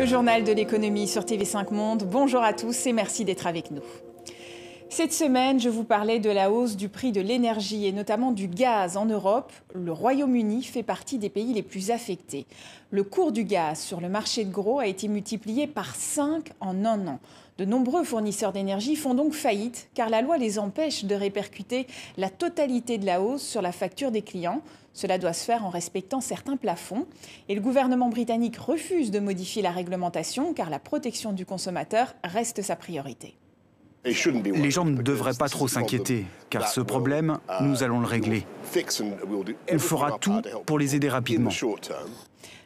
Le journal de l'économie sur TV5 Monde. Bonjour à tous et merci d'être avec nous. Cette semaine, je vous parlais de la hausse du prix de l'énergie et notamment du gaz en Europe. Le Royaume-Uni fait partie des pays les plus affectés. Le cours du gaz sur le marché de gros a été multiplié par 5 en un an. De nombreux fournisseurs d'énergie font donc faillite car la loi les empêche de répercuter la totalité de la hausse sur la facture des clients. Cela doit se faire en respectant certains plafonds. Et le gouvernement britannique refuse de modifier la réglementation car la protection du consommateur reste sa priorité. Les gens ne devraient pas trop s'inquiéter, car ce problème, nous allons le régler. On fera tout pour les aider rapidement.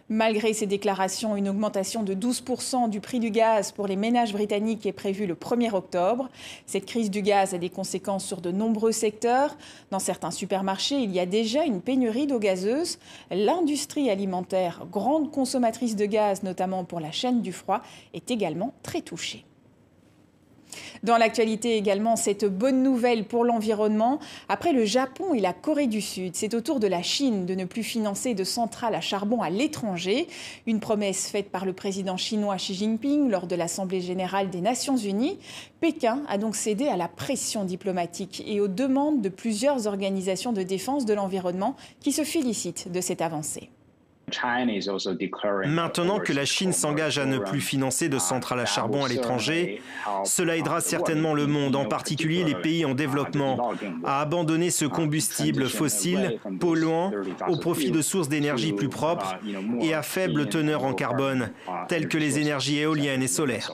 Malgré ces déclarations, une augmentation de 12% du prix du gaz pour les ménages britanniques est prévue le 1er octobre. Cette crise du gaz a des conséquences sur de nombreux secteurs. Dans certains supermarchés, il y a déjà une pénurie d'eau gazeuse. L'industrie alimentaire, grande consommatrice de gaz, notamment pour la chaîne du froid, est également très touchée. Dans l'actualité également, cette bonne nouvelle pour l'environnement. Après le Japon et la Corée du Sud, c'est au tour de la Chine de ne plus financer de centrales à charbon à l'étranger. Une promesse faite par le président chinois Xi Jinping lors de l'Assemblée générale des Nations Unies. Pékin a donc cédé à la pression diplomatique et aux demandes de plusieurs organisations de défense de l'environnement qui se félicitent de cette avancée. Maintenant que la Chine s'engage à ne plus financer de centrales à charbon à l'étranger, cela aidera certainement le monde, en particulier les pays en développement, à abandonner ce combustible fossile, polluant, au profit de sources d'énergie plus propres et à faible teneur en carbone, telles que les énergies éoliennes et solaires.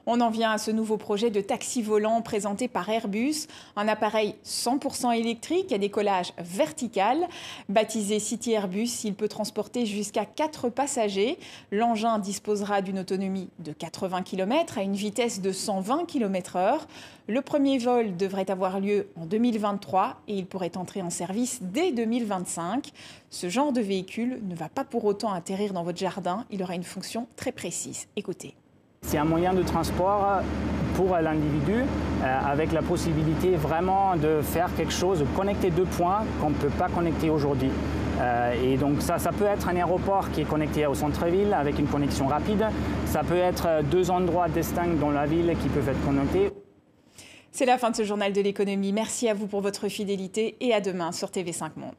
On en vient à ce nouveau projet de taxi volant présenté par Airbus, un appareil 100% électrique à décollage vertical. Baptisé City Airbus, il peut transporter jusqu'à 4 passagers. L'engin disposera d'une autonomie de 80 km à une vitesse de 120 km/h. Le premier vol devrait avoir lieu en 2023 et il pourrait entrer en service dès 2025. Ce genre de véhicule ne va pas pour autant atterrir dans votre jardin, il aura une fonction très précise. Écoutez. C'est un moyen de transport pour l'individu avec la possibilité vraiment de faire quelque chose, de connecter deux points qu'on ne peut pas connecter aujourd'hui. Et donc ça peut être un aéroport qui est connecté au centre-ville avec une connexion rapide. Ça peut être deux endroits distincts dans la ville qui peuvent être connectés. C'est la fin de ce journal de l'économie. Merci à vous pour votre fidélité et à demain sur TV5 Monde.